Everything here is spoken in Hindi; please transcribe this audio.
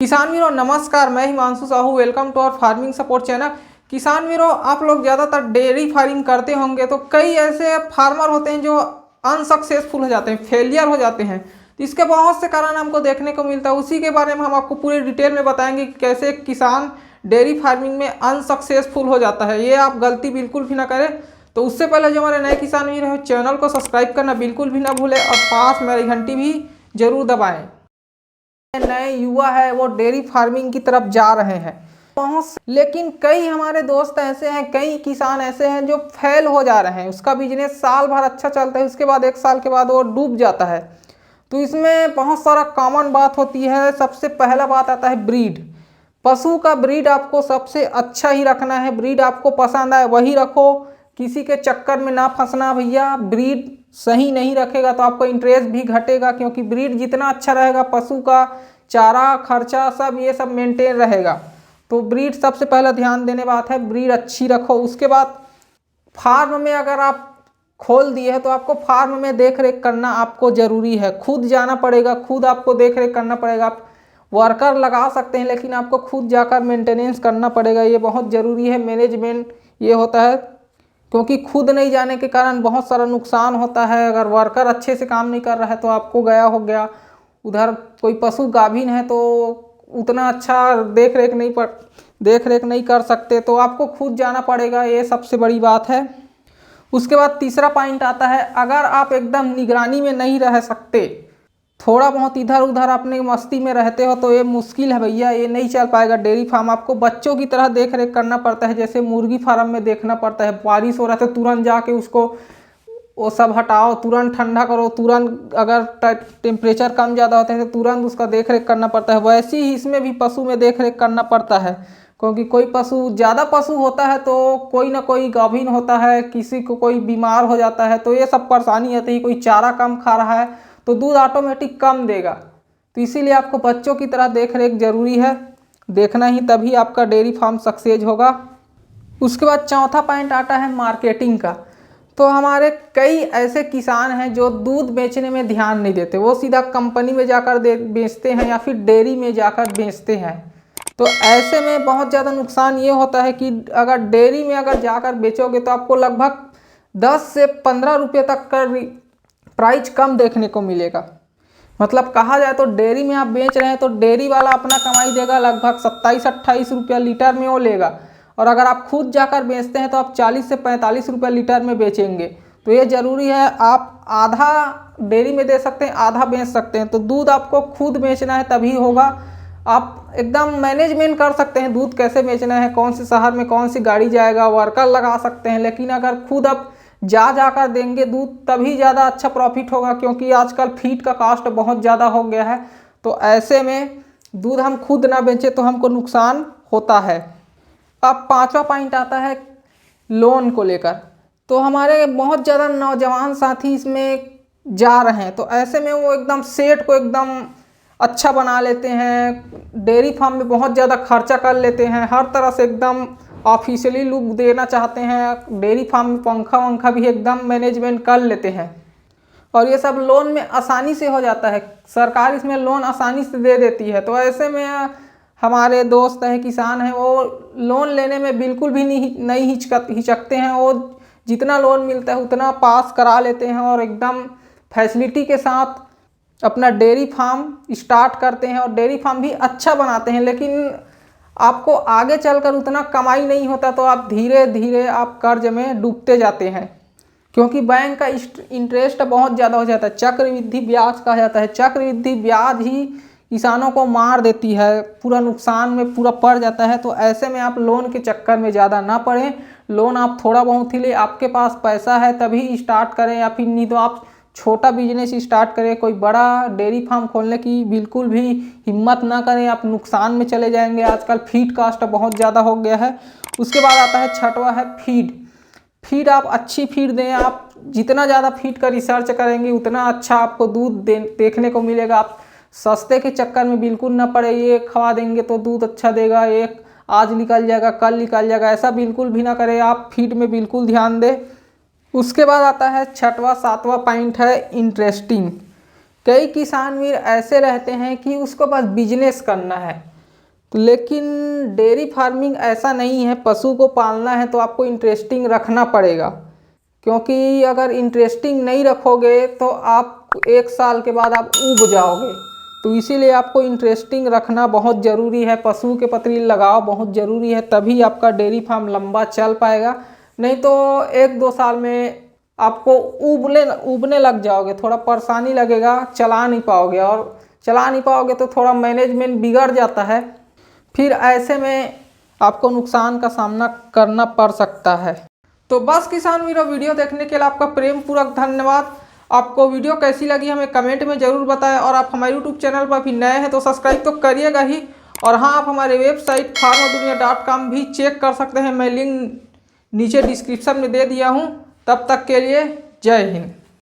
किसान वीरों नमस्कार, मैं Himanshu Sahu. Welcome to our farming support channel. किसान वीरों, आप लोग ज़्यादातर डेयरी फार्मिंग करते होंगे तो कई ऐसे फार्मर होते हैं जो अनसक्सेसफुल हो जाते हैं, फेलियर हो जाते हैं। तो इसके बहुत से कारण हमको देखने को मिलता है। उसी के बारे में हम आपको पूरी डिटेल में बताएंगे कि कैसे एक किसान डेयरी फार्मिंग में अनसक्सेसफुल हो जाता है। ये आप गलती बिल्कुल भी ना करें। तो उससे पहले जो हमारे नए किसान वीर हैं, चैनल को सब्सक्राइब करना बिल्कुल भी ना भूलें और पास में घंटी भी जरूर दबाएं। नए युवा है वो डेयरी फार्मिंग की तरफ जा रहे हैं लेकिन कई हमारे दोस्त ऐसे हैं, कई किसान ऐसे हैं जो फेल हो जा रहे हैं। उसका बिजनेस साल भर अच्छा चलता है, उसके बाद एक साल के बाद वो डूब जाता है। तो इसमें बहुत सारा कॉमन बात होती है। सबसे पहला बात आता है ब्रीड। पशु का ब्रीड आपको सबसे अच्छा ही रखना है। ब्रीड आपको पसंद आए वही रखो, किसी के चक्कर में ना फंसना भैया। ब्रीड सही नहीं रखेगा तो आपको इंटरेस्ट भी घटेगा, क्योंकि ब्रीड जितना अच्छा रहेगा पशु का चारा खर्चा सब ये सब मेंटेन रहेगा। तो ब्रीड सबसे पहला ध्यान देने बात है, ब्रीड अच्छी रखो। उसके बाद फार्म में अगर आप खोल दिए हैं तो आपको फार्म में देख रेख करना आपको ज़रूरी है। खुद जाना पड़ेगा, खुद आपको देख रेख करना पड़ेगा। आप वर्कर लगा सकते हैं लेकिन आपको खुद जाकर मेंटेनेंस करना पड़ेगा। ये बहुत ज़रूरी है। मैनेजमेंट ये होता है, क्योंकि खुद नहीं जाने के कारण बहुत सारा नुकसान होता है। अगर वर्कर अच्छे से काम नहीं कर रहा है तो आपको गया हो गया। उधर कोई पशु गाभिन है तो उतना अच्छा देख रेख नहीं कर सकते, तो आपको खुद जाना पड़ेगा। ये सबसे बड़ी बात है। उसके बाद तीसरा पॉइंट आता है, अगर आप एकदम निगरानी में नहीं रह सकते, थोड़ा बहुत इधर उधर अपने मस्ती में रहते हो तो ये मुश्किल है भैया, ये नहीं चल पाएगा। डेयरी फार्म आपको बच्चों की तरह देख रेख करना पड़ता है, जैसे मुर्गी फार्म में देखना पड़ता है। बारिश हो रहा है तो तुरंत जाके उसको वो सब हटाओ, तुरंत ठंडा करो, तुरंत अगर टेम्परेचर कम ज़्यादा होते हैं तो तुरंत उसका देख रेख करना पड़ता है। वैसे ही इसमें भी पशु में देख रेख करना पड़ता है, क्योंकि कोई पशु ज़्यादा पशु होता है तो कोई ना कोई गाभिन होता है, किसी को कोई बीमार हो जाता है, तो ये सब परेशानी आती है। कोई चारा कम खा रहा है तो दूध ऑटोमेटिक कम देगा। तो इसीलिए आपको बच्चों की तरह देख रेख जरूरी है, देखना ही तभी आपका डेयरी फार्म सक्सेस होगा। उसके बाद चौथा पॉइंट आता है मार्केटिंग का। तो हमारे कई ऐसे किसान हैं जो दूध बेचने में ध्यान नहीं देते, वो सीधा कंपनी में जाकर बेचते हैं या फिर डेयरी में जाकर बेचते हैं। तो ऐसे में बहुत ज़्यादा नुकसान ये होता है कि अगर डेयरी में अगर जाकर बेचोगे तो आपको लगभग 10 से 15 रुपये तक का प्राइस कम देखने को मिलेगा। मतलब कहा जाए तो डेयरी में आप बेच रहे हैं तो डेयरी वाला अपना कमाई देगा, लगभग 27-28 रुपया लीटर में वो लेगा। और अगर आप खुद जाकर बेचते हैं तो आप 40 से 45 रुपये लीटर में बेचेंगे। तो ये ज़रूरी है, आप आधा डेयरी में दे सकते हैं, आधा बेच सकते हैं। तो दूध आपको खुद बेचना है तभी होगा। आप एकदम मैनेजमेंट कर सकते हैं दूध कैसे बेचना है, कौन से शहर में कौन सी गाड़ी जाएगा, वर्कर लगा सकते हैं। लेकिन अगर खुद आप जाकर देंगे दूध तभी ज़्यादा अच्छा प्रॉफिट होगा, क्योंकि आजकल फीड का कॉस्ट बहुत ज़्यादा हो गया है। तो ऐसे में दूध हम खुद ना बेचें तो हमको नुकसान होता है। अब पांचवा पॉइंट आता है लोन को लेकर। तो हमारे बहुत ज़्यादा नौजवान साथी इसमें जा रहे हैं, तो ऐसे में वो एकदम सेट को एकदम अच्छा बना लेते हैं, डेयरी फार्म में बहुत ज़्यादा खर्चा कर लेते हैं, हर तरह से एकदम ऑफिशियली लुक देना चाहते हैं। डेयरी फार्म में पंखा वंखा भी एकदम मैनेजमेंट कर लेते हैं, और ये सब लोन में आसानी से हो जाता है। सरकार इसमें लोन आसानी से दे देती है। तो ऐसे में हमारे दोस्त हैं, किसान हैं, वो लोन लेने में बिल्कुल भी नहीं हिचकते हैं। वो जितना लोन मिलता है उतना पास करा लेते हैं और एकदम फैसिलिटी के साथ अपना डेयरी फार्म स्टार्ट करते हैं और डेयरी फार्म भी अच्छा बनाते हैं। लेकिन आपको आगे चलकर उतना कमाई नहीं होता, तो आप धीरे धीरे आप कर्ज में डूबते जाते हैं, क्योंकि बैंक का इंटरेस्ट बहुत ज़्यादा हो जाता है। चक्रवृद्धि ब्याज कहा जाता है। चक्रवृद्धि ब्याज ही किसानों को मार देती है, पूरा नुकसान में पूरा पड़ जाता है। तो ऐसे में आप लोन के चक्कर में ज़्यादा ना पड़ें। लोन आप थोड़ा बहुत ही ले, आपके पास पैसा है तभी स्टार्ट करें, या फिर नहीं तो आप छोटा बिजनेस स्टार्ट करें। कोई बड़ा डेयरी फार्म खोलने की बिल्कुल भी हिम्मत ना करें, आप नुकसान में चले जाएंगे। आजकल फीड कास्ट बहुत ज़्यादा हो गया है। उसके बाद आता है छठवा है फीड। फीड आप अच्छी फीड दें। आप जितना ज़्यादा फीड का रिसर्च करेंगे उतना अच्छा आपको दूध देखने को मिलेगा। आप सस्ते के चक्कर में बिल्कुल ना पड़े, ये खवा देंगे तो दूध अच्छा देगा, एक आज निकल जाएगा कल निकल जाएगा, ऐसा बिल्कुल भी ना करें। आप फीड में बिल्कुल ध्यान दें। उसके बाद आता है छठवा सातवां पॉइंट है इंटरेस्टिंग। कई किसान वीर ऐसे रहते हैं कि उसको बस बिजनेस करना है, तो लेकिन डेयरी फार्मिंग ऐसा नहीं है। पशु को पालना है तो आपको इंटरेस्टिंग रखना पड़ेगा, क्योंकि अगर इंटरेस्टिंग नहीं रखोगे तो आप 1 साल के बाद आप ऊब जाओगे। तो इसीलिए आपको इंटरेस्टिंग रखना बहुत ज़रूरी है, पशु के प्रति लगाव बहुत ज़रूरी है, तभी आपका डेयरी फार्म लंबा चल पाएगा। नहीं तो 1-2 साल में आपको ऊबने लग जाओगे, थोड़ा परेशानी लगेगा, चला नहीं पाओगे, और चला नहीं पाओगे तो थोड़ा मैनेजमेंट बिगड़ जाता है, फिर ऐसे में आपको नुकसान का सामना करना पड़ सकता है। तो बस किसान वीरों, वीडियो देखने के लिए आपका प्रेम पूर्वक धन्यवाद। आपको वीडियो कैसी लगी हमें कमेंट में ज़रूर बताएं, और आप हमारे यूट्यूब चैनल पर भी नए हैं तो सब्सक्राइब तो करिएगा ही। और हाँ, आप हमारे वेबसाइट farmerdunia.com भी चेक कर सकते हैं, मैं लिंक नीचे डिस्क्रिप्शन में दे दिया हूँ। तब तक के लिए जय हिंद।